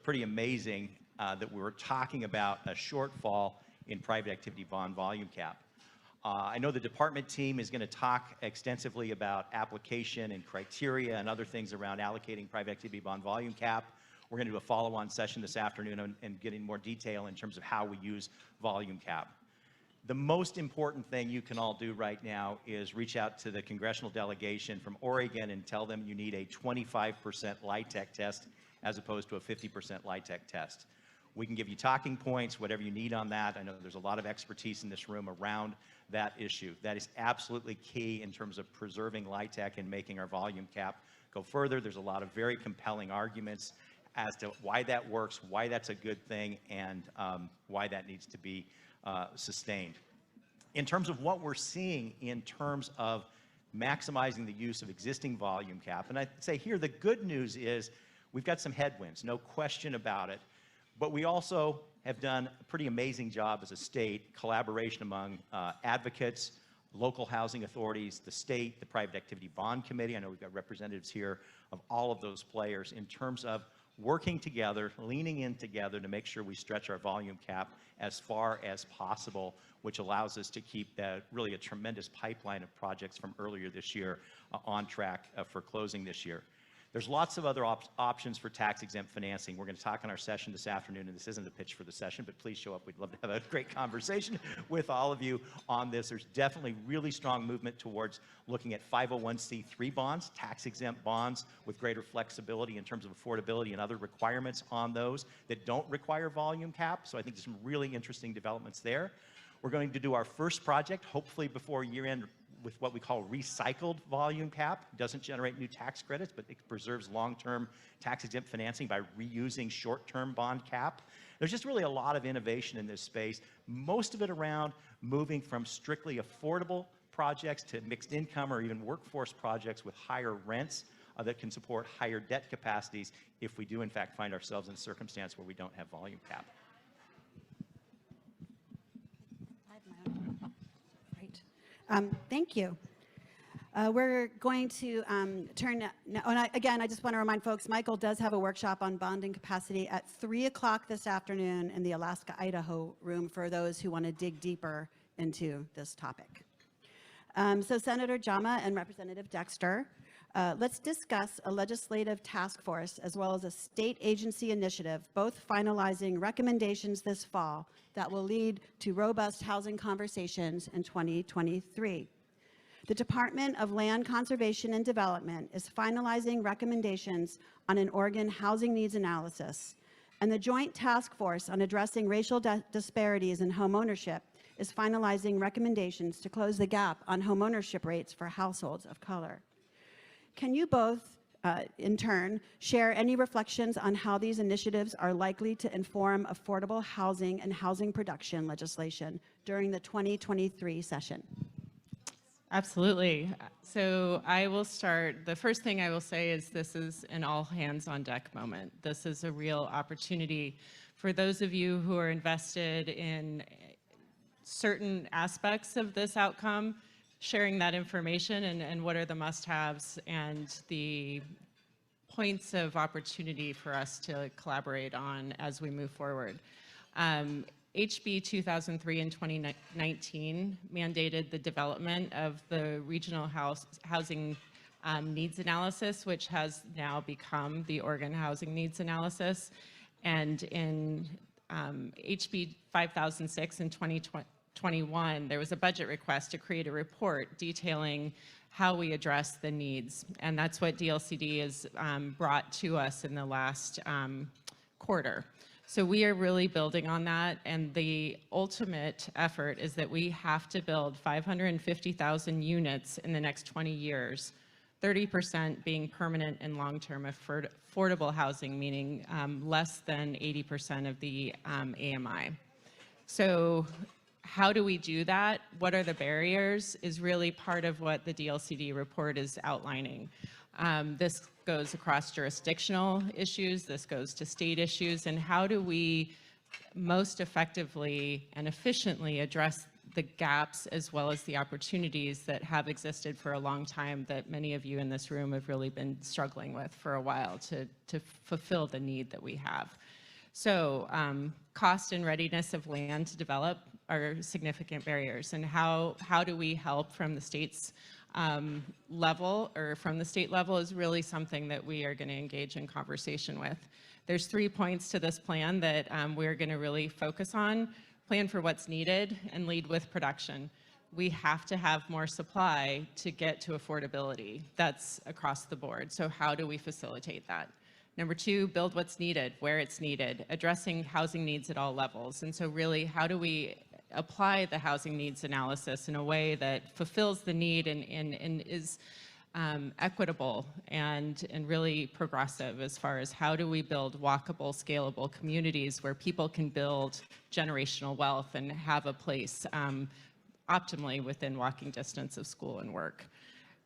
pretty amazing that we're talking about a shortfall in private activity bond volume cap. I know the department team is going to talk extensively about application and criteria and other things around allocating private activity bond volume cap. We're going to do a follow-on session this afternoon and get in more detail in terms of how we use volume cap. The most important thing you can all do right now is reach out to the congressional delegation from Oregon and tell them you need a 25% LIHTC test as opposed to a 50% LIHTC test. We can give you talking points, whatever you need on that. I know there's a lot of expertise in this room around that issue. That is absolutely key in terms of preserving LIHTC and making our volume cap go further. There's a lot of very compelling arguments as to why that works, why that's a good thing, and why that needs to be sustained. In terms of what we're seeing in terms of maximizing the use of existing volume cap, and I'd say here the good news is we've got some headwinds, no question about it, but we also have done a pretty amazing job as a state, collaboration among advocates, local housing authorities, the state, the Private Activity Bond Committee. I know we've got representatives here of all of those players in terms of working together, leaning in together to make sure we stretch our volume cap as far as possible, which allows us to keep really a tremendous pipeline of projects from earlier this year on track for closing this year. There's lots of other options for tax-exempt financing. We're going to talk in our session this afternoon, and this isn't a pitch for the session, but please show up. We'd love to have a great conversation with all of you on this. There's definitely really strong movement towards looking at 501c3 bonds, tax-exempt bonds with greater flexibility in terms of affordability and other requirements on those that don't require volume cap. So I think there's some really interesting developments there. We're going to do our first project, hopefully before year-end, with what we call recycled volume cap. It doesn't generate new tax credits, but it preserves long-term tax-exempt financing by reusing short-term bond cap. There's just really a lot of innovation in this space, most of it around moving from strictly affordable projects to mixed income or even workforce projects with higher rents that can support higher debt capacities if we do in fact find ourselves in a circumstance where we don't have volume cap. Thank you. We're going to turn now, and again, I just want to remind folks, Michael does have a workshop on bonding capacity at 3 o'clock this afternoon in the Alaska, Idaho room for those who want to dig deeper into this topic. So Senator Jama and Representative Dexter, let's discuss a legislative task force as well as a state agency initiative, both finalizing recommendations this fall that will lead to robust housing conversations in 2023. The Department of Land Conservation and Development is finalizing recommendations on an Oregon housing needs analysis, and the Joint Task Force on Addressing Racial Disparities in Homeownership is finalizing recommendations to close the gap on homeownership rates for households of color. Can you both, in turn, share any reflections on how these initiatives are likely to inform affordable housing and housing production legislation during the 2023 session? Absolutely. So I will start. The first thing I will say is this is an all hands on deck moment. This is a real opportunity for those of you who are invested in certain aspects of this outcome, sharing that information and what are the must-haves and the points of opportunity for us to collaborate on as we move forward. HB 2003 in 2019 mandated the development of the regional housing needs analysis, which has now become the Oregon Housing Needs Analysis. And in HB 5006 in 2021, there was a budget request to create a report detailing how we address the needs. And that's what DLCD has brought to us in the last quarter. So we are really building on that, and the ultimate effort is that we have to build 550,000 units in the next 20 years, 30% being permanent and long-term affordable housing, meaning less than 80% of the AMI. So how do we do that? What are the barriers is really part of what the DLCD report is outlining. This goes across jurisdictional issues, this goes to state issues, and how do we most effectively and efficiently address the gaps as well as the opportunities that have existed for a long time that many of you in this room have really been struggling with for a while to fulfill the need that we have. So cost and readiness of land to develop are significant barriers. And how do we help from the state's level, or from the state level, is really something that we are going to engage in conversation with. There's 3 points to this plan that we're going to really focus on: plan for what's needed and lead with production. We have to have more supply to get to affordability. That's across the board. So how do we facilitate that? Number 2, build what's needed, where it's needed, addressing housing needs at all levels. And so really, how do we apply the housing needs analysis in a way that fulfills the need and is equitable and really progressive, as far as how do we build walkable, scalable communities where people can build generational wealth and have a place optimally within walking distance of school and work.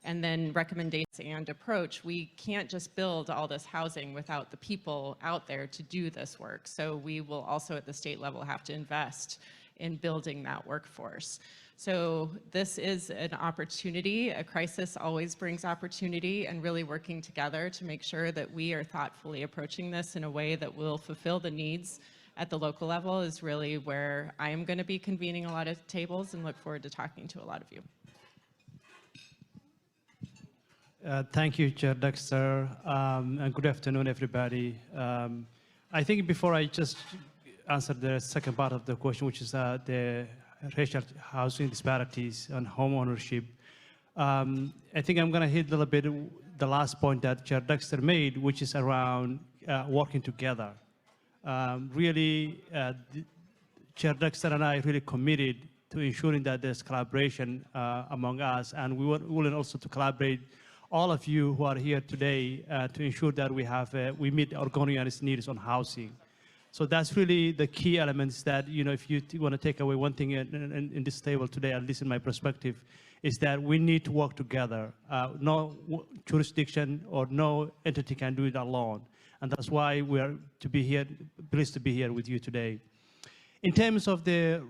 And then recommendations and approach. We can't just build all this housing without the people out there to do this work. So we will also at the state level have to invest in building that workforce. So this is an opportunity. A crisis always brings opportunity, and really working together to make sure that we are thoughtfully approaching this in a way that will fulfill the needs at the local level is really where I am going to be convening a lot of tables, and look forward to talking to a lot of you. Thank you, Chair Dexter, and good afternoon, everybody. I think before I just answer the second part of the question, which is the racial housing disparities and home ownership, I think I'm going to hit a little bit the last point that Chair Dexter made, which is around working together. Really, Chair Dexter and I really committed to ensuring that there's collaboration among us, and we were willing also to collaborate all of you who are here today to ensure that we meet Oregonians' needs on housing. So that's really the key elements that, you know, if you want to take away one thing in this table today, at least in my perspective, is that we need to work together. No jurisdiction or no entity can do it alone. And that's why we are pleased to be here with you today. In terms of the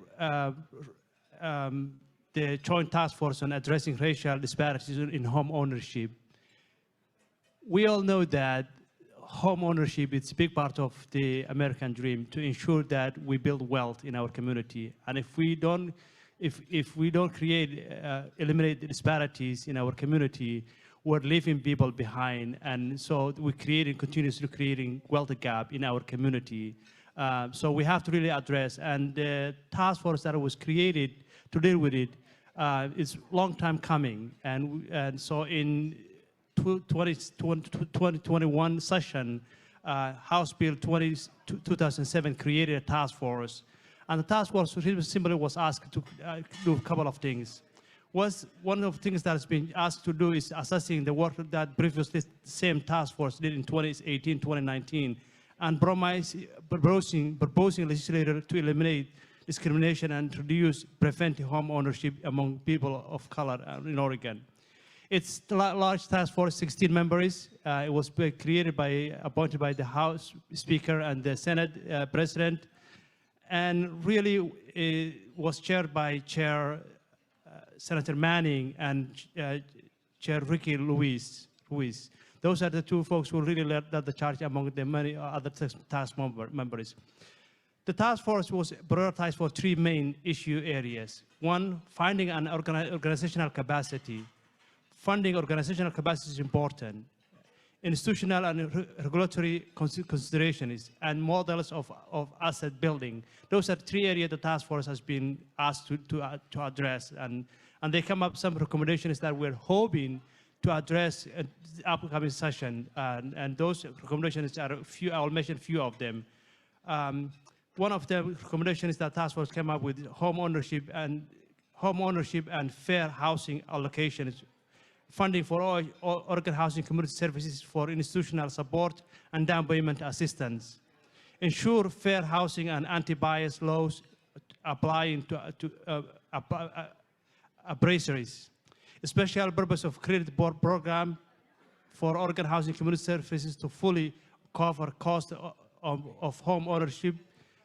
Joint Task Force on addressing racial disparities in home ownership, we all know that home ownership is a big part of the American dream to ensure that we build wealth in our community. And if we don't eliminate the disparities in our community, we're leaving people behind. And so we're continuously creating wealth gap in our community. So we have to really address, and the task force that was created to deal with it is a long time coming. And so in 2021 session, House Bill 2007 created a task force. And the task force simply was asked to do a couple of things. One of the things that has been asked to do is assessing the work that previously the same task force did in 2018, 2019, and proposing legislature to eliminate discrimination and reduce preventive home ownership among people of color in Oregon. It's a large task force, 16 members. It was appointed by the House Speaker and the Senate President, and really it was chaired by Chair Senator Manning and Chair Ricky Lewis. Those are the two folks who really led the charge among the many other task members. The task force was prioritized for 3 main issue areas. One, finding an organizational capacity. Funding organizational capacity is important. Institutional and regulatory considerations and models of asset building. Those are 3 areas the task force has been asked to address. And they come up some recommendations that we're hoping to address in the upcoming session. And those recommendations are I'll mention a few of them. One of the recommendations that task force came up with home ownership and fair housing allocations, funding for all Oregon housing community services for institutional support and down payment assistance. Ensure fair housing and anti-bias laws applying to appraiseries. A special purpose of credit board program for Oregon housing community services to fully cover cost of home ownership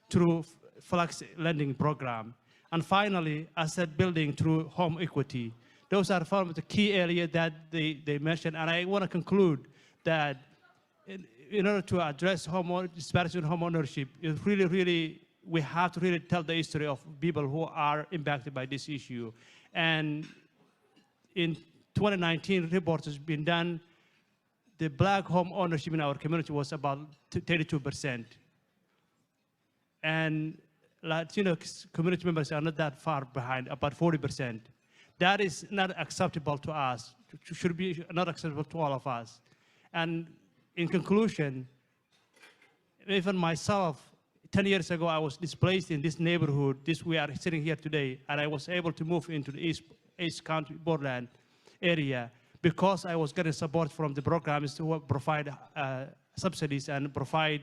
through flex lending program. And finally, asset building through home equity. Those are some of the key areas that they mentioned. And I want to conclude that in order to address disparity in home ownership, it really, we have to really tell the history of people who are impacted by this issue. And in 2019, report has been done. The black home ownership in our community was about 32%. And Latino community members are not that far behind, about 40%. That is not acceptable to us, should be not acceptable to all of us. And in conclusion, even myself, 10 years ago, I was displaced in this neighborhood, we are sitting here today, and I was able to move into the East County borderland area because I was getting support from the programs to provide subsidies and provide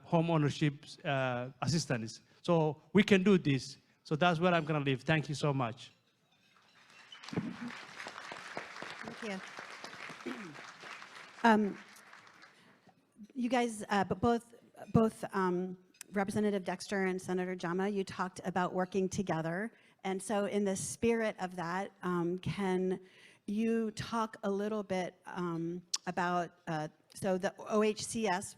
home ownership assistance. So we can do this. So that's where I'm going to leave. Thank you so much. Thank you. You guys, both Representative Dexter and Senator Jama, you talked about working together. And so in the spirit of that, can you talk a little bit about, so the OHCS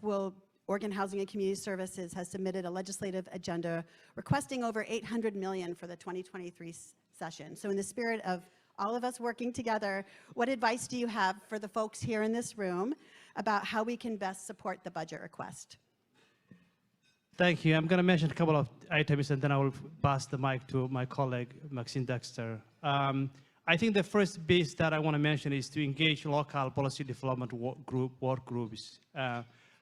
Oregon Housing and Community Services has submitted a legislative agenda requesting over $800 million for the 2023 session. So in the spirit of all of us working together, what advice do you have for the folks here in this room about how we can best support the budget request? Thank you. I'm going to mention a couple of items, and then I will pass the mic to my colleague, Maxine Dexter. I think the first piece that I want to mention is to engage local policy development work groups,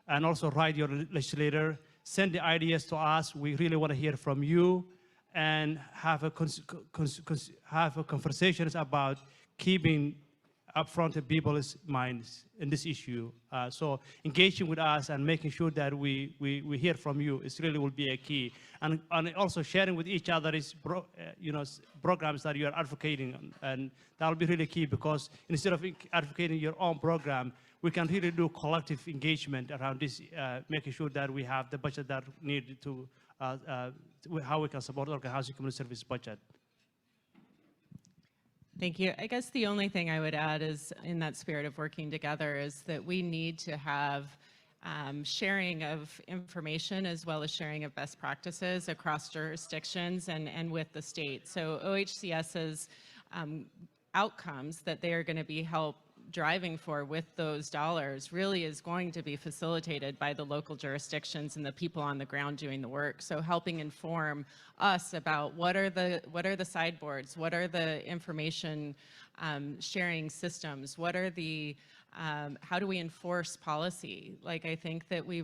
and also write your legislator, send the ideas to us. We really want to hear from you, and have conversations about keeping upfront in people's minds in this issue. So engaging with us and making sure that we hear from you is really will be a key. And also sharing with each other is programs that you are advocating, and that will be really key, because instead of advocating your own program, we can really do collective engagement around this, making sure that we have the budget that needed to, how we can support Oregon Housing Community Service budget. Thank you. I guess the only thing I would add is, in that spirit of working together, is that we need to have sharing of information as well as sharing of best practices across jurisdictions and with the state. So OHCS's outcomes that they are going to be driving for with those dollars really is going to be facilitated by the local jurisdictions and the people on the ground doing the work. So helping inform us about what are the sideboards, what are the information sharing systems, what are the how do we enforce policy? Like, I think that we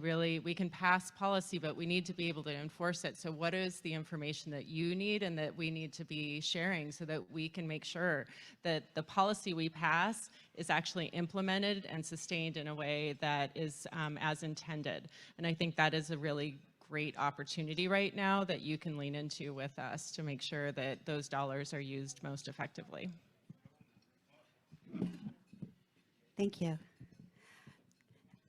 can pass policy, but we need to be able to enforce it. So what is the information that you need and that we need to be sharing so that we can make sure that the policy we pass is actually implemented and sustained in a way that is as intended? And I think that is a really great opportunity right now that you can lean into with us to make sure that those dollars are used most effectively. Thank you.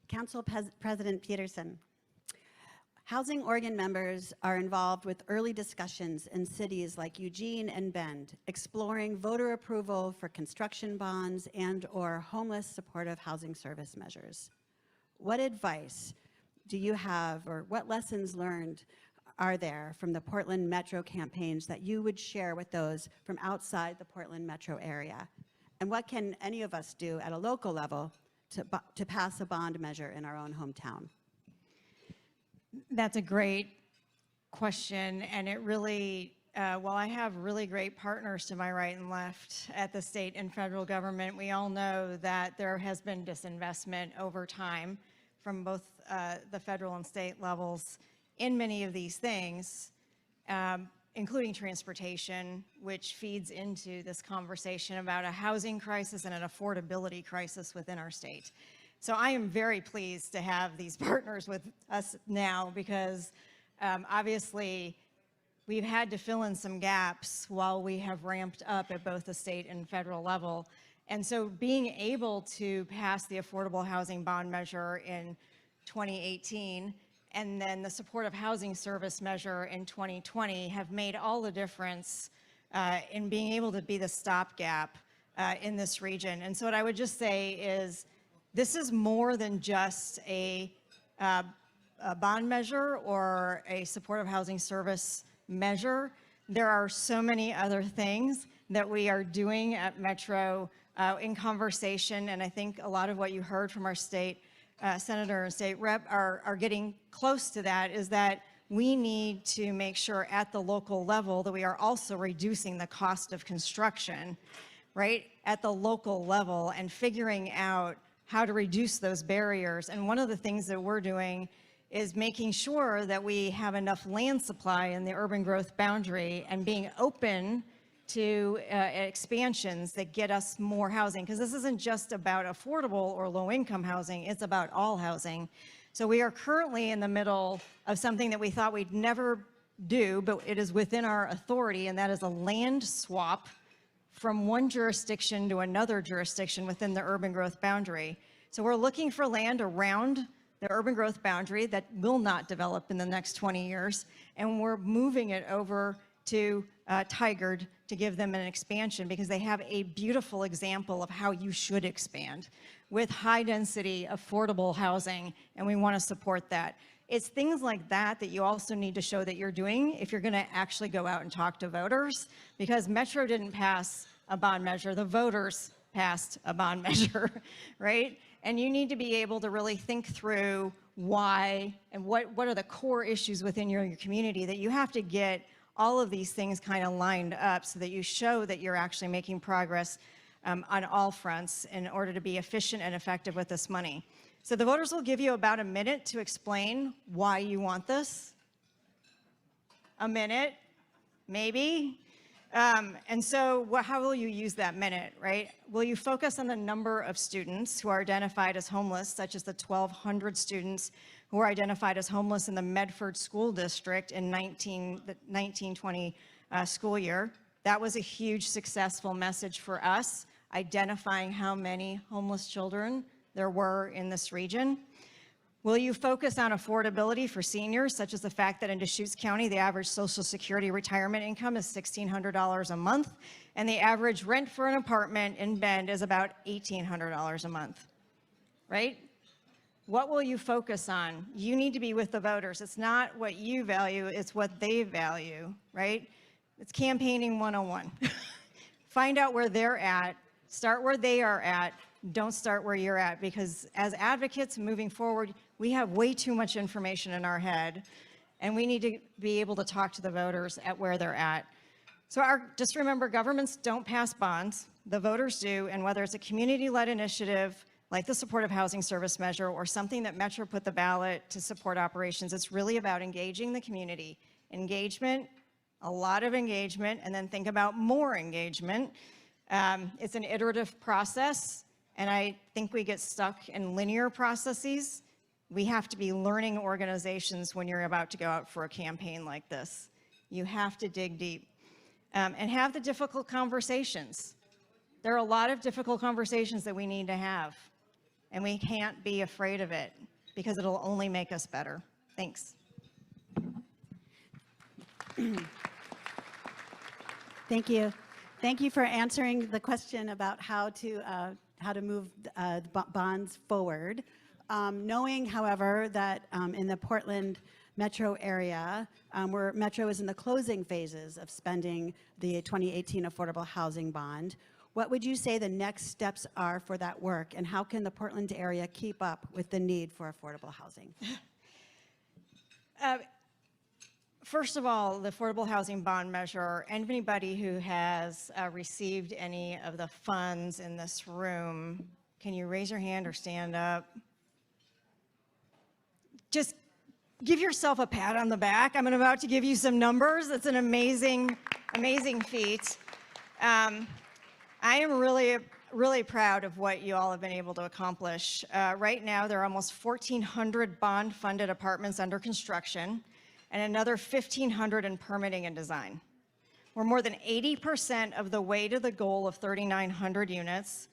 Council President Peterson. Housing Oregon members are involved with early discussions in cities like Eugene and Bend, exploring voter approval for construction bonds and/or homeless supportive housing service measures. What advice do you have, or what lessons learned are there from the Portland Metro campaigns that you would share with those from outside the Portland Metro area? And what can any of us do at a local level to pass a bond measure in our own hometown? That's a great question, and it really, while I have really great partners to my right and left at the state and federal government, we all know that there has been disinvestment over time from both the federal and state levels in many of these things, including transportation, which feeds into this conversation about a housing crisis and an affordability crisis within our state. So I am very pleased to have these partners with us now, because obviously we've had to fill in some gaps while we have ramped up at both the state and federal level. And so being able to pass the affordable housing bond measure in 2018 and then the supportive housing service measure in 2020 have made all the difference in being able to be the stopgap in this region. And so what I would just say is, this is more than just a bond measure or a supportive housing service measure. There are so many other things that we are doing at Metro in conversation, and I think a lot of what you heard from our state senator and state rep are getting close to that, is that we need to make sure at the local level that we are also reducing the cost of construction, right, at the local level, and figuring out how to reduce those barriers. And one of the things that we're doing is making sure that we have enough land supply in the urban growth boundary and being open to expansions that get us more housing, because this isn't just about affordable or low-income housing, it's about all housing. So we are currently in the middle of something that we thought we'd never do, but it is within our authority, and that is a land swap from one jurisdiction to another jurisdiction within the urban growth boundary. So we're looking for land around the urban growth boundary that will not develop in the next 20 years, and we're moving it over to Tigard to give them an expansion, because they have a beautiful example of how you should expand with high density, affordable housing, and we want to support that. It's things like that that you also need to show that you're doing if you're going to actually go out and talk to voters, because Metro didn't pass a bond measure, the voters passed a bond measure, right? And you need to be able to really think through why and what are the core issues within your community that you have to get all of these things kind of lined up so that you show that you're actually making progress on all fronts in order to be efficient and effective with this money. So the voters will give you about a minute to explain why you want this. A minute, maybe. And so how will you use that minute, right? Will you focus on the number of students who are identified as homeless, such as the 1,200 students who are identified as homeless in the Medford School District in the 1920 school year? That was a huge successful message for us, identifying how many homeless children there were in this region. Will you focus on affordability for seniors, such as the fact that in Deschutes County, the average Social Security retirement income is $1,600 a month, and the average rent for an apartment in Bend is about $1,800 a month, right? What will you focus on? You need to be with the voters. It's not what you value, it's what they value, right? It's campaigning 101. Find out where they're at, start where they are at, don't start where you're at, because as advocates moving forward, we have way too much information in our head, and we need to be able to talk to the voters at where they're at. So just remember, governments don't pass bonds, the voters do, and whether it's a community-led initiative like the supportive housing service measure or something that Metro put the ballot to support operations, it's really about engaging the community. Engagement, a lot of engagement, and then think about more engagement. It's an iterative process, and I think we get stuck in linear processes. We have to be learning organizations when you're about to go out for a campaign like this. You have to dig deep and have the difficult conversations. There are a lot of difficult conversations that we need to have, and we can't be afraid of it because it'll only make us better. Thanks. Thank you. Thank you for answering the question about how to move bonds forward. Knowing, however, that in the Portland metro area, where Metro is in the closing phases of spending the 2018 Affordable Housing Bond, what would you say the next steps are for that work, and how can the Portland area keep up with the need for affordable housing? First of all, the Affordable Housing Bond measure, anybody who has received any of the funds in this room, can you raise your hand or stand up? Just give yourself a pat on the back. I'm about to give you some numbers. It's an amazing, amazing feat. I am really proud of what you all have been able to accomplish. Right now, there are almost 1,400 bond-funded apartments under construction, and another 1,500 in permitting and design. We're more than 80% of the way to the goal of 3,900 units,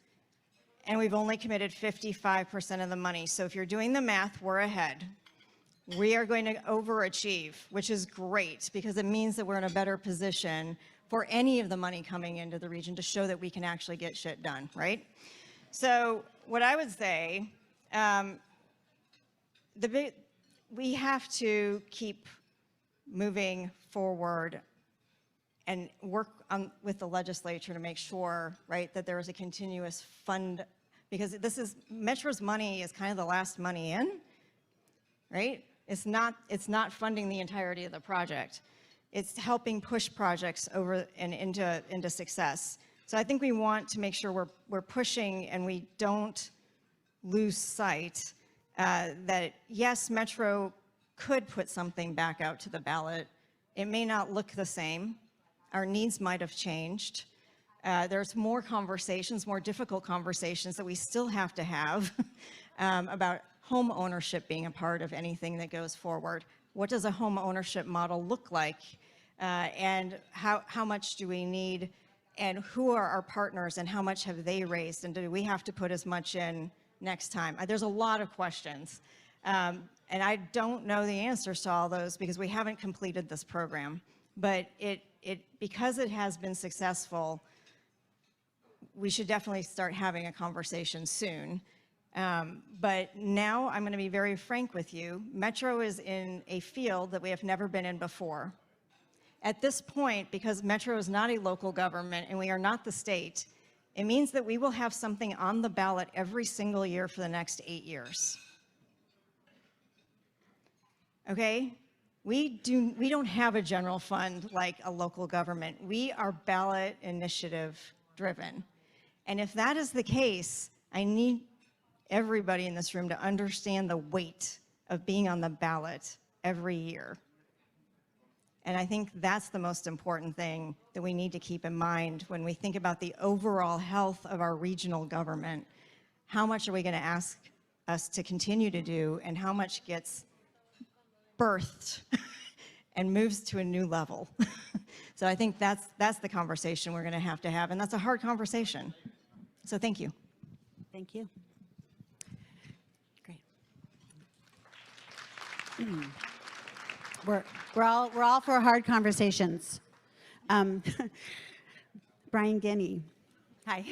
and we've only committed 55% of the money. So if you're doing the math, we're ahead. We are going to overachieve, which is great, because it means that we're in a better position for any of the money coming into the region to show that we can actually get shit done, right? So what I would say, we have to keep moving forward and work with the legislature to make sure, right, that there is a continuous fund, because Metro's money is kind of the last money in, right? It's not funding the entirety of the project. It's helping push projects over and into success. So I think we want to make sure we're pushing and we don't lose sight that yes, Metro could put something back out to the ballot. It may not look the same. Our needs might have changed. There's more conversations, more difficult conversations that we still have to have about home ownership being a part of anything that goes forward. What does a home ownership model look like? And how much do we need? And who are our partners and how much have they raised? And do we have to put as much in next time? There's a lot of questions. And I don't know the answers to all those because we haven't completed this program. But because it has been successful, we should definitely start having a conversation soon. But now I'm going to be very frank with you. Metro is in a field that we have never been in before. At this point, because Metro is not a local government and we are not the state, it means that we will have something on the ballot every single year for the next 8 years. Okay? We don't have a general fund like a local government. We are ballot initiative driven. And if that is the case, I need everybody in this room to understand the weight of being on the ballot every year. And I think that's the most important thing that we need to keep in mind when we think about the overall health of our regional government. How much are we going to ask us to continue to do, and how much gets birthed and moves to a new level? So I think that's the conversation we're going to have, and that's a hard conversation. So thank you. Thank you. Great. We're all for hard conversations. Brian Guinea. Hi.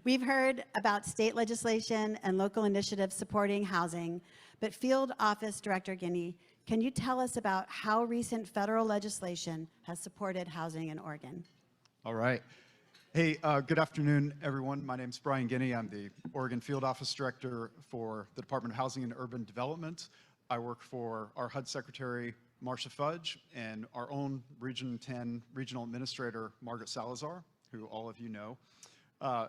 We've heard about state legislation and local initiatives supporting housing, but Field Office Director Guinea, can you tell us about how recent federal legislation has supported housing in Oregon? All right. Hey, good afternoon, everyone. My name's Brian Guinea. I'm the Oregon Field Office Director for the Department of Housing and Urban Development. I work for our HUD Secretary, Marcia Fudge, and our own Region 10 Regional Administrator, Margaret Salazar, who all of you know.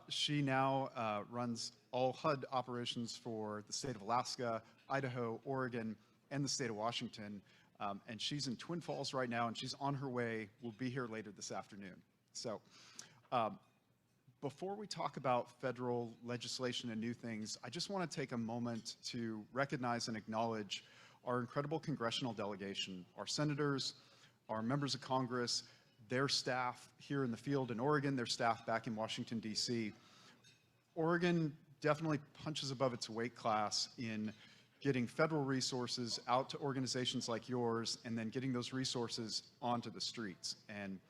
She now runs all HUD operations for the state of Alaska, Idaho, Oregon, and the state of Washington. And she's in Twin Falls right now, and she's on her way. Will be here later this afternoon. So before we talk about federal legislation and new things, I just want to take a moment to recognize and acknowledge our incredible congressional delegation, our senators, our members of Congress, their staff here in the field in Oregon, their staff back in Washington, D.C. Oregon definitely punches above its weight class in getting federal resources out to organizations like yours and then getting those resources onto the streets. And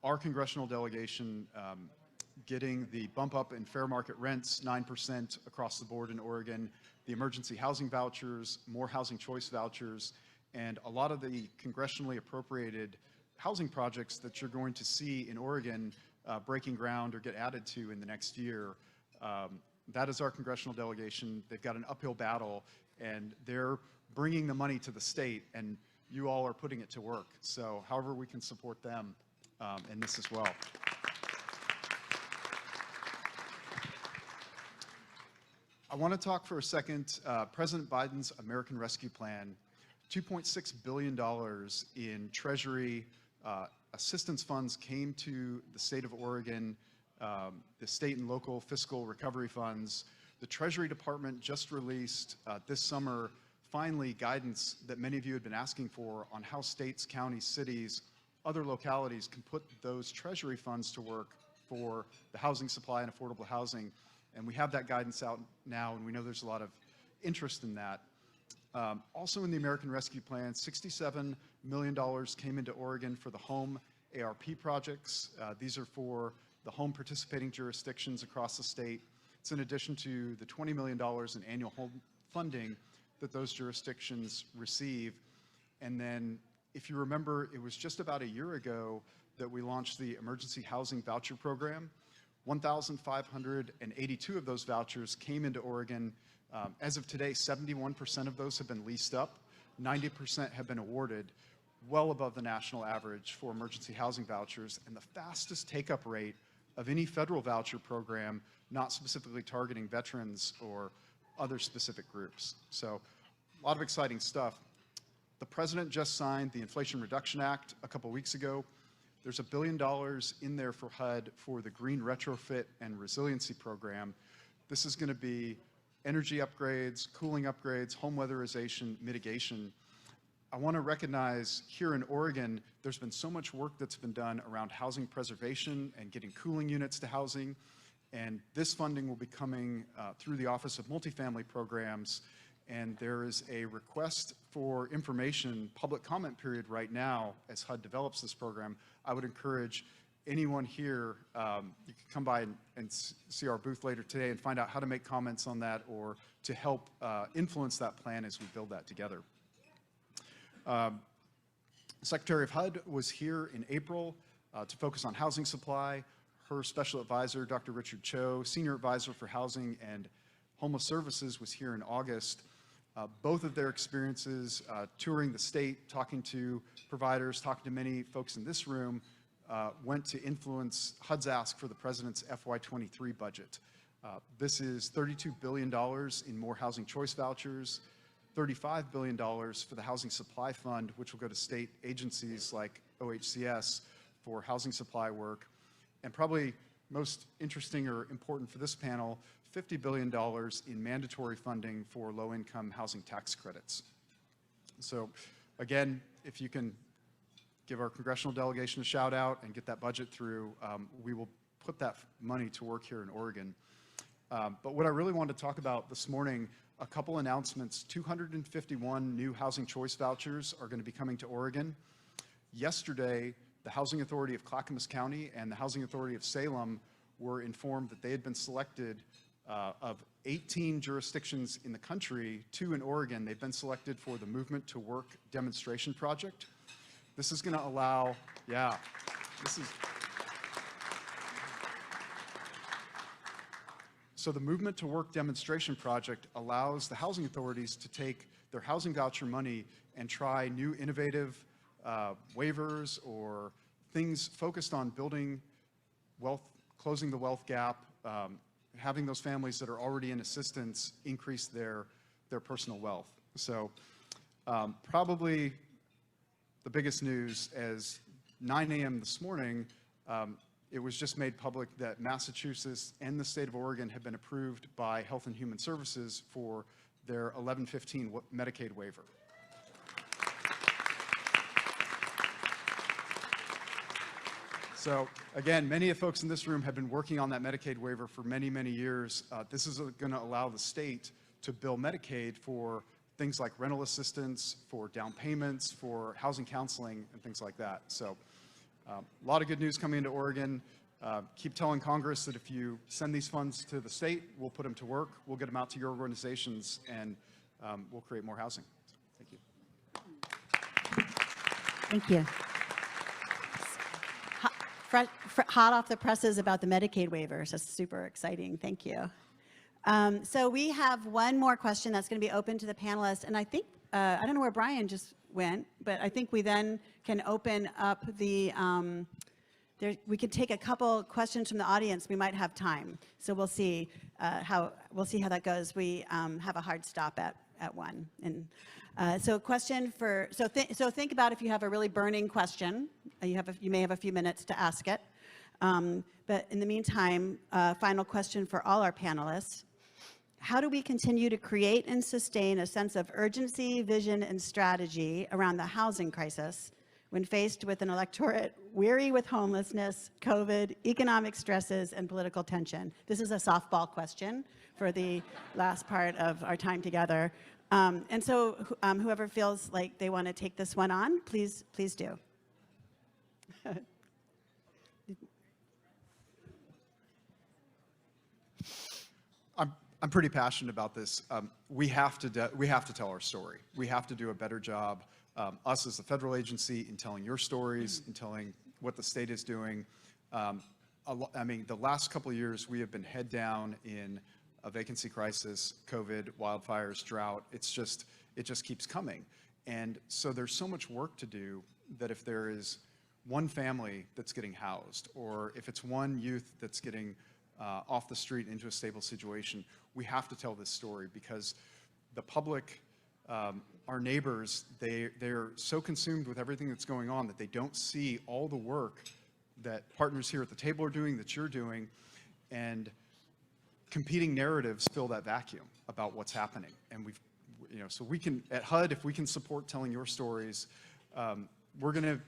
our congressional delegation getting the bump up in fair market rents, 9% across the board in Oregon, the emergency housing vouchers, more housing choice vouchers, and a lot of the congressionally appropriated housing projects that you're going to see in Oregon breaking ground or get added to in the next year. That is our congressional delegation. They've got an uphill battle, and they're bringing the money to the state, and you all are putting it to work. So however we can support them in this as well. I want to talk for a second, President Biden's American Rescue Plan, $2.6 billion in Treasury assistance funds came to the state of Oregon, the state and local fiscal recovery funds. The Treasury Department just released this summer, finally, guidance that many of you had been asking for on how states, counties, cities, other localities can put those Treasury funds to work for the housing supply and affordable housing. And we have that guidance out now, and we know there's a lot of interest in that. Also in the American Rescue Plan, $67 million came into Oregon for the home ARP projects. These are for the home participating jurisdictions across the state It's in addition to the $20 million in annual home funding that those jurisdictions receive. And then, if you remember, it was just about a year ago that we launched the Emergency Housing Voucher Program. 1,582 of those vouchers came into Oregon. As of today, 71% of those have been leased up. 90% have been awarded, well above the national average for emergency housing vouchers, and the fastest take-up rate of any federal voucher program, not specifically targeting veterans or other specific groups. So, a lot of exciting stuff. The president just signed the Inflation Reduction Act a couple weeks ago. There's $1 billion in there for HUD for the Green Retrofit and Resiliency Program. This is going to be energy upgrades, cooling upgrades, home weatherization, mitigation. I want to recognize here in Oregon, there's been so much work that's been done around housing preservation and getting cooling units to housing. And this funding will be coming through the Office of Multifamily Programs. And there is a request for information, public comment period right now as HUD develops this program. I would encourage anyone here, you can come by and see our booth later today and find out how to make comments on that or to help influence that plan as we build that together. Secretary of HUD was here in April to focus on housing supply. Her special advisor, Dr. Richard Cho, senior advisor for housing and homeless services, was here in August. Both of their experiences touring the state, talking to providers, talking to many folks in this room, went to influence HUD's ask for the president's FY23 budget. This is $32 billion in more housing choice vouchers, $35 billion for the Housing Supply Fund, which will go to state agencies like OHCS for housing supply work, and probably most interesting or important for this panel, $50 billion in mandatory funding for low-income housing tax credits. So again, if you can give our congressional delegation a shout out and get that budget through, we will put that money to work here in Oregon. But what I really wanted to talk about this morning, a couple announcements. 251 new housing choice vouchers are going to be coming to Oregon. Yesterday, the Housing Authority of Clackamas County and the Housing Authority of Salem were informed that they had been selected of 18 jurisdictions in the country, 2 in Oregon. They've been selected for the Movement to Work demonstration project. This is going to allow, So the Movement to Work demonstration project allows the housing authorities to take their housing voucher money and try new innovative waivers or things focused on building wealth, closing the wealth gap, having those families that are already in assistance increase their personal wealth. So probably the biggest news, as 9 a.m. this morning, it was just made public that Massachusetts and the state of Oregon have been approved by Health and Human Services for their 1115 Medicaid waiver. So again, many of the folks in this room have been working on that Medicaid waiver for many, many years. This is going to allow the state to bill Medicaid for things like rental assistance, for down payments, for housing counseling, and things like that. So a lot of good news coming into Oregon. Keep telling Congress that if you send these funds to the state, we'll put them to work, we'll get them out to your organizations, and we'll create more housing. Thank you. Thank you. Hot off the presses about the Medicaid waivers. That's super exciting. Thank you. So we have one more question that's going to be open to the panelists. And I think, I don't know where Brian just went, but I think we then can open up the, we could take a couple questions from the audience. We might have time. So we'll see how that goes. We have a hard stop at 1. And so question for, so think about if you have a really burning question. You may have a few minutes to ask it. But in the meantime, final question for all our panelists. How do we continue to create and sustain a sense of urgency, vision, and strategy around the housing crisis when faced with an electorate weary with homelessness, COVID, economic stresses, and political tension? This is a softball question for the last part of our time together. And so whoever feels like they want to take this one on, please do. I'm pretty passionate about this. We have to tell our story. We have to do a better job, us as the federal agency, in telling your stories, in telling what the state is doing. I mean, the last couple of years, we have been head down in a vacancy crisis, COVID, wildfires, drought. It just keeps coming. And so there's so much work to do that if there is one family that's getting housed, or if it's one youth that's getting off the street into a stable situation, we have to tell this story, because the public, our neighbors, they're so consumed with everything that's going on that they don't see all the work that partners here at the table are doing, that you're doing, and competing narratives fill that vacuum about what's happening. And so we can, at HUD, if we can support telling your stories, we're going to,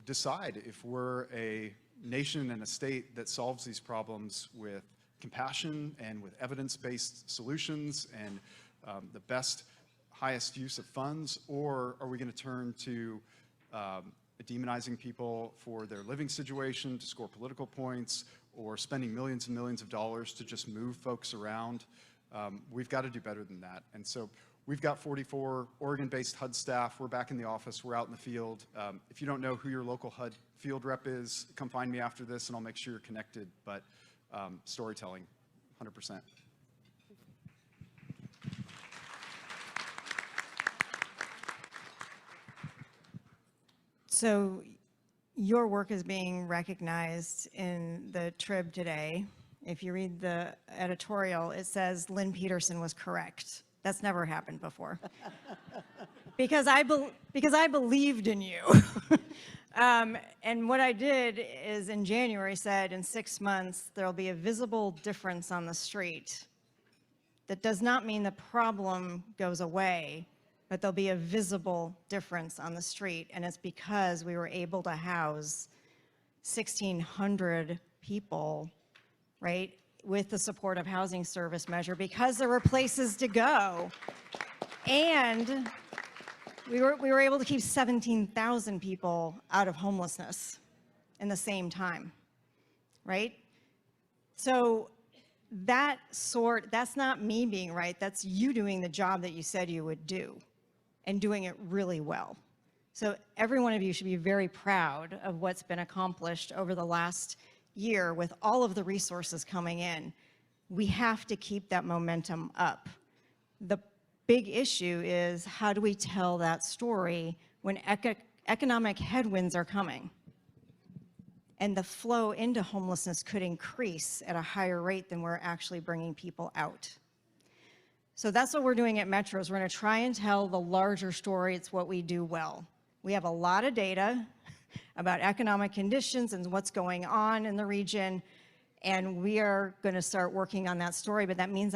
decide if we're a nation and a state that solves these problems with compassion and with evidence-based solutions and the best, highest use of funds, or are we going to turn to demonizing people for their living situation to score political points, or spending millions and millions of dollars to just move folks around? We've got to do better than that. And so we've got 44 Oregon-based HUD staff. We're back in the office. We're out in the field. If you don't know who your local HUD field rep is, come find me after this, and I'll make sure you're connected. But storytelling, 100%. So your work is being recognized in the Trib today. If you read the editorial, it says Lynn Peterson was correct. That's never happened before. because I believed in you. And what I did is in January said in 6 months, there'll be a visible difference on the street. That does not mean the problem goes away, but there'll be a visible difference on the street. And it's because we were able to house 1,600 people, right, with the supportive housing service measure, because there were places to go. And we were able to keep 17,000 people out of homelessness in the same time, right? So that's not me being right, that's you doing the job that you said you would do, and doing it really well. So every one of you should be very proud of what's been accomplished over the last year with all of the resources coming in. We have to keep that momentum up. The big issue is, how do we tell that story when economic headwinds are coming? And the flow into homelessness could increase at a higher rate than we're actually bringing people out. So that's what we're doing at Metro, is we're going to try and tell the larger story. It's what we do well. We have a lot of data about economic conditions and what's going on in the region, and we are going to start working on that story, but that means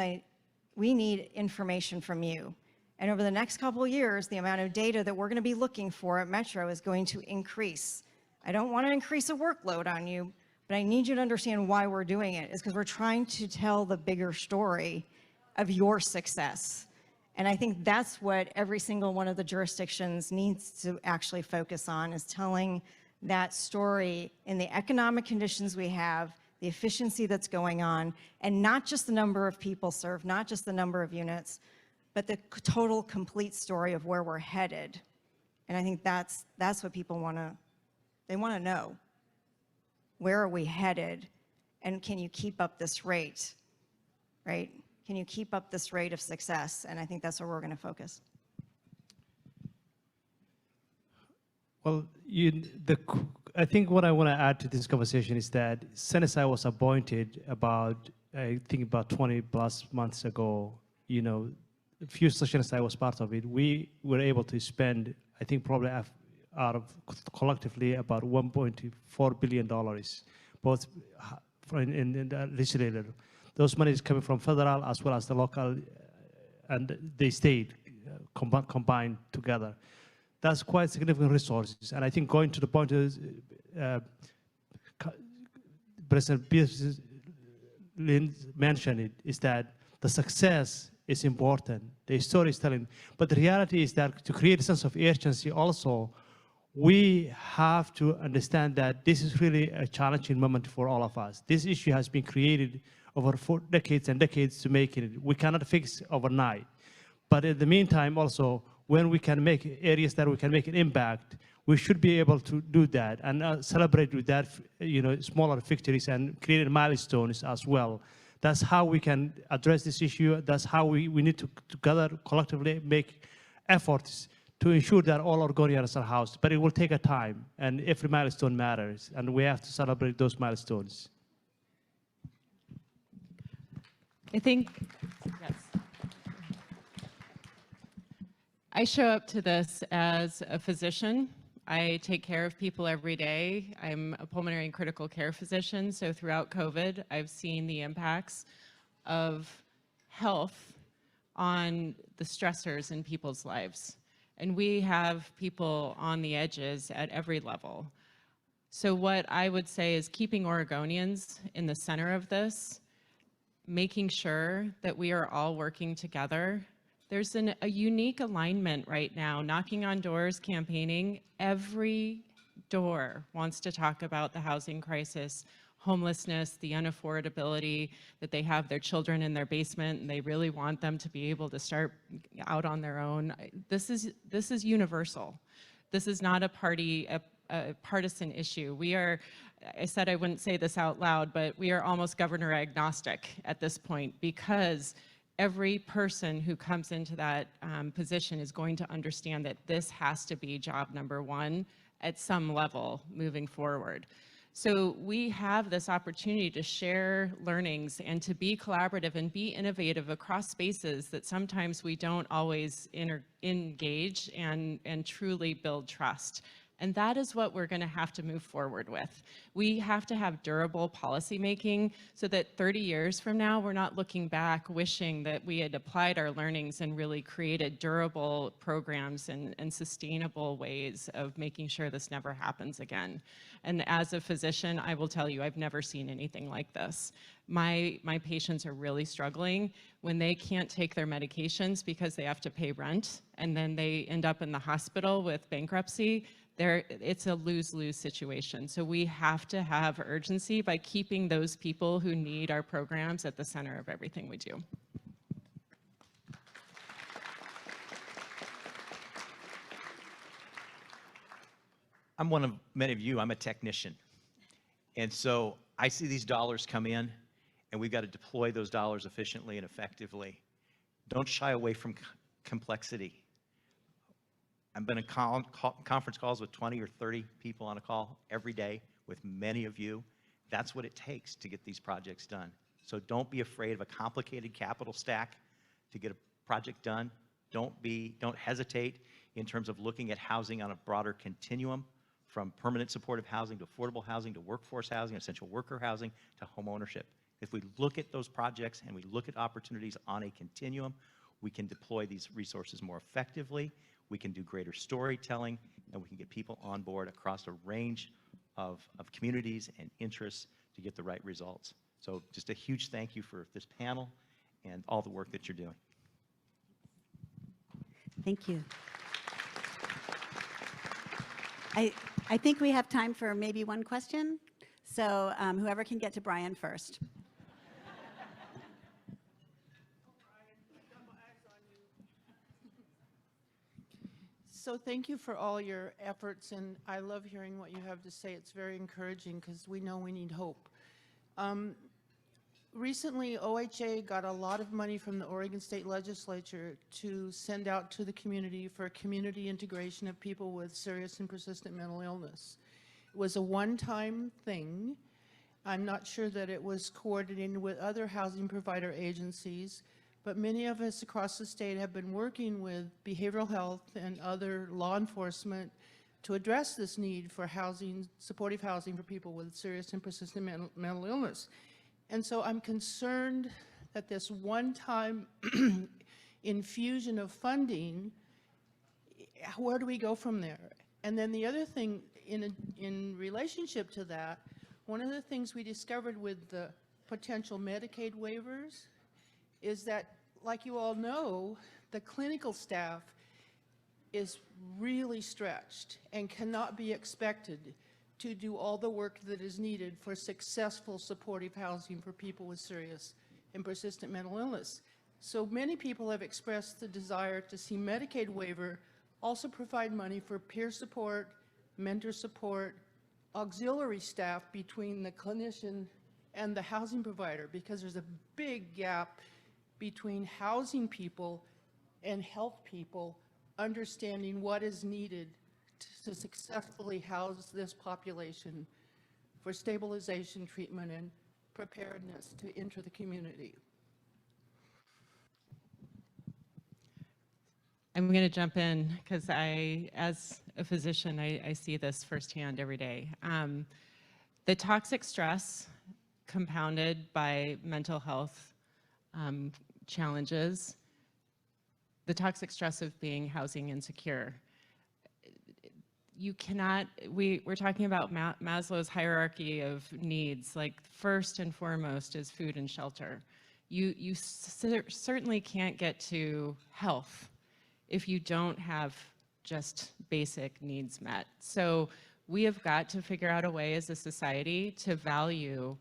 we need information from you. And over the next couple of years, the amount of data that we're going to be looking for at Metro is going to increase. I don't want to increase a workload on you, but I need you to understand why we're doing it. It's because we're trying to tell the bigger story of your success. And I think that's what every single one of the jurisdictions needs to actually focus on, is telling that story in the economic conditions we have, the efficiency that's going on, and not just the number of people served, not just the number of units, but the total complete story of where we're headed. And I think that's what people they want to know. Where are we headed? And can you keep up this rate, right? Can you keep up this rate of success? And I think that's where we're going to focus. Well, I think what I want to add to this conversation is that Senate was appointed about 20 plus months ago. A few sessions I was part of it. We were able to spend, I think, probably out of collectively about $1.4 billion, both in the legislature. Those money is coming from federal as well as the local and the state combined together. That's quite significant resources. And I think going to the point is, President Lynn mentioned it, is that the success is important, the story is telling. But the reality is that to create a sense of urgency also, we have to understand that this is really a challenging moment for all of us. This issue has been created over 4 decades and decades to make it. We cannot fix overnight. But in the meantime, also, when we can make areas that we can make an impact, we should be able to do that and celebrate with that, smaller victories and create milestones as well. That's how we can address this issue. That's how we need to together collectively make efforts to ensure that all Oregonians are housed. But it will take a time, and every milestone matters, and we have to celebrate those milestones. I think, yes. I show up to this as a physician. I take care of people every day. I'm a pulmonary and critical care physician, so throughout COVID, I've seen the impacts of health on the stressors in people's lives. And we have people on the edges at every level. So what I would say is keeping Oregonians in the center of this, making sure that we are all working together. There's a unique alignment right now, knocking on doors, campaigning. Every door wants to talk about the housing crisis, homelessness, the unaffordability, that they have their children in their basement and they really want them to be able to start out on their own. This is universal. This is not a partisan issue. We are, I said I wouldn't say this out loud, but we are almost governor agnostic at this point, because every person who comes into that position is going to understand that this has to be job number one at some level moving forward. So we have this opportunity to share learnings and to be collaborative and be innovative across spaces that sometimes we don't always engage and truly build trust. And that is what we're going to have to move forward with. We have to have durable policymaking so that 30 years from now, we're not looking back wishing that we had applied our learnings and really created durable programs and sustainable ways of making sure this never happens again. And as a physician, I will tell you, I've never seen anything like this. My patients are really struggling when they can't take their medications because they have to pay rent, and then they end up in the hospital with bankruptcy. It's a lose-lose situation. So we have to have urgency by keeping those people who need our programs at the center of everything we do. I'm one of many of you, I'm a technician. And so I see these dollars come in, and we've got to deploy those dollars efficiently and effectively. Don't shy away from complexity. I've been in conference calls with 20 or 30 people on a call every day with many of you. That's what it takes to get these projects done. So don't be afraid of a complicated capital stack to get a project done. Don't hesitate in terms of looking at housing on a broader continuum, from permanent supportive housing to affordable housing to workforce housing, essential worker housing to home ownership. If we look at those projects and we look at opportunities on a continuum, we can deploy these resources more effectively. We can do greater storytelling, and we can get people on board across a range of communities and interests to get the right results. So just a huge thank you for this panel and all the work that you're doing. Thank you. I think we have time for maybe one question. So whoever can get to Brian first. So thank you for all your efforts, and I love hearing what you have to say. It's very encouraging because we know we need hope. Recently, OHA got a lot of money from the Oregon State Legislature to send out to the community for community integration of people with serious and persistent mental illness. It was a one-time thing. I'm not sure that it was coordinated with other housing provider agencies, but many of us across the state have been working with behavioral health and other law enforcement to address this need for housing, supportive housing for people with serious and persistent mental illness. And so I'm concerned that this one-time infusion of funding, where do we go from there? And then the other thing, in relationship to that, one of the things we discovered with the potential Medicaid waivers is that, like you all know, the clinical staff is really stretched and cannot be expected to do all the work that is needed for successful supportive housing for people with serious and persistent mental illness. So many people have expressed the desire to see Medicaid waiver also provide money for peer support, mentor support, auxiliary staff between the clinician and the housing provider, because there's a big gap between housing people and health people understanding what is needed to successfully house this population for stabilization, treatment, and preparedness to enter the community. I'm going to jump in because as a physician, I see this firsthand every day. The toxic stress compounded by mental health challenges, the toxic stress of being housing insecure. You cannot, we're talking about Maslow's hierarchy of needs, like first and foremost is food and shelter. You certainly can't get to health if you don't have just basic needs met. So we have got to figure out a way as a society to value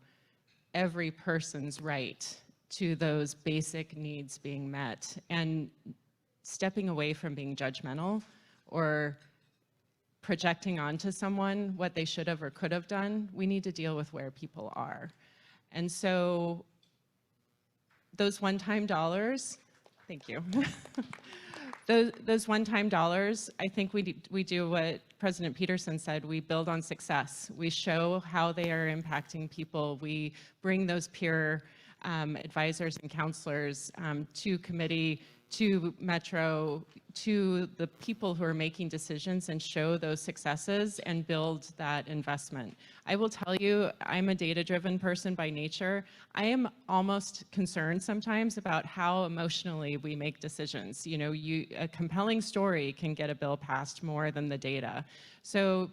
every person's right to those basic needs being met, and stepping away from being judgmental or projecting onto someone what they should have or could have done. We need to deal with where people are. And so those one-time dollars, thank you. Those one-time dollars, I think we do what President Peterson said, we build on success. We show how they are impacting people. We bring those peer advisors and counselors to committee, to Metro, to the people who are making decisions, and show those successes and build that investment. I will tell you, I'm a data-driven person by nature. I am almost concerned sometimes about how emotionally we make decisions. You know, a compelling story can get a bill passed more than the data. So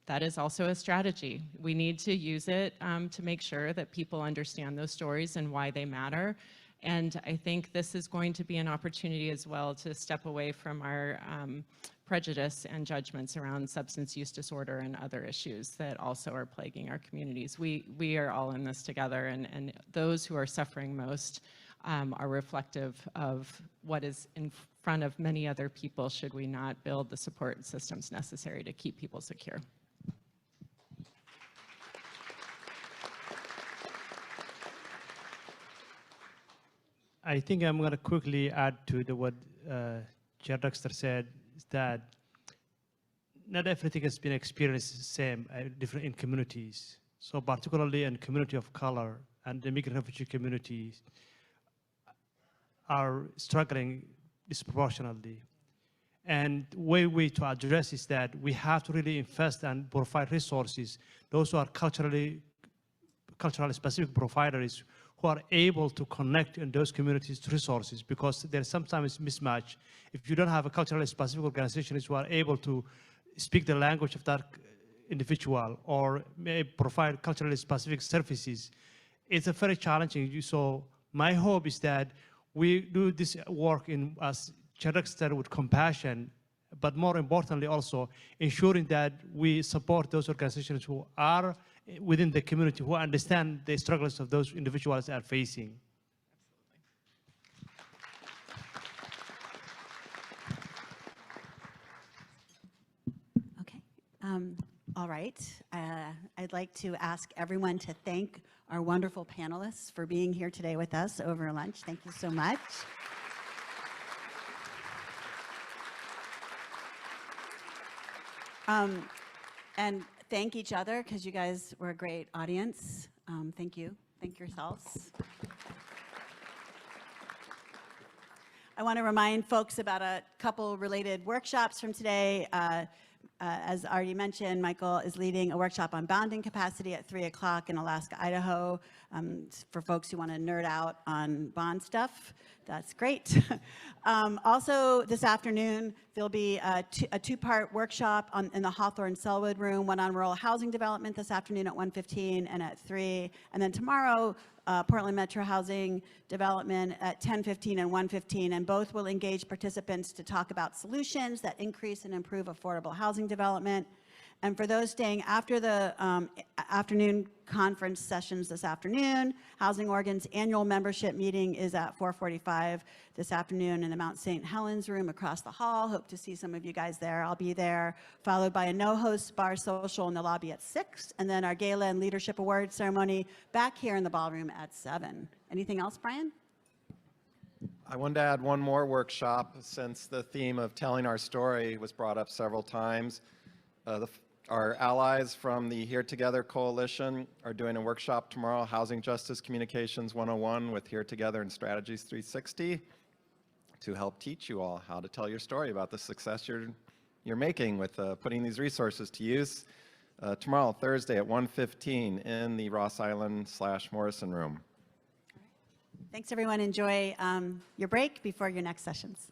that is also a strategy. We need to use it to make sure that people understand those stories and why they matter. And I think this is going to be an opportunity as well to step away from our prejudice and judgments around substance use disorder and other issues that also are plaguing our communities. We are all in this together, and those who are suffering most are reflective of what is in front of many other people should we not build the support systems necessary to keep people secure. I think I'm going to quickly add to what Chair Dexter said, is that not everything has been experienced the same different in communities. So particularly in community of color and the immigrant refugee communities are struggling disproportionately. And the way to address is that we have to really invest and provide resources. Those who are culturally specific providers who are able to connect in those communities to resources, because there's sometimes mismatch. If you don't have a culturally specific organizations who are able to speak the language of that individual or may provide culturally specific services, it's a very challenging. So my hope is that we do this work as Chair Dexter with compassion, but more importantly also ensuring that we support those organizations who are within the community, who understand the struggles of those individuals are facing. Okay. All right. I'd like to ask everyone to thank our wonderful panelists for being here today with us over lunch. Thank you so much. And thank each other, because you guys were a great audience. Thank you. Thank yourselves. I want to remind folks about a couple related workshops from today. As already mentioned, Michael is leading a workshop on bonding capacity at 3 o'clock in Alaska, Idaho. For folks who want to nerd out on bond stuff, that's great. Also, this afternoon, there'll be a two-part workshop in the Hawthorne-Selwood room, one on rural housing development this afternoon at 1:15 and at 3. And then tomorrow, Portland Metro Housing Development at 10:15 and 1:15, and both will engage participants to talk about solutions that increase and improve affordable housing development. And for those staying after the afternoon conference sessions this afternoon, Housing Oregon's annual membership meeting is at 4:45 this afternoon in the Mount St. Helens room across the hall. Hope to see some of you guys there. I'll be there, followed by a no-host bar social in the lobby at 6, and then our Gala and Leadership Awards ceremony back here in the ballroom at 7. Anything else, Brian? I wanted to add one more workshop since the theme of telling our story was brought up several times. Our allies from the Here Together Coalition are doing a workshop tomorrow, Housing Justice Communications 101 with Here Together and Strategies 360, to help teach you all how to tell your story about the success you're making with putting these resources to use. Tomorrow, Thursday at 1:15 in the Ross Island/Morrison room. Thanks, everyone. Enjoy your break before your next sessions.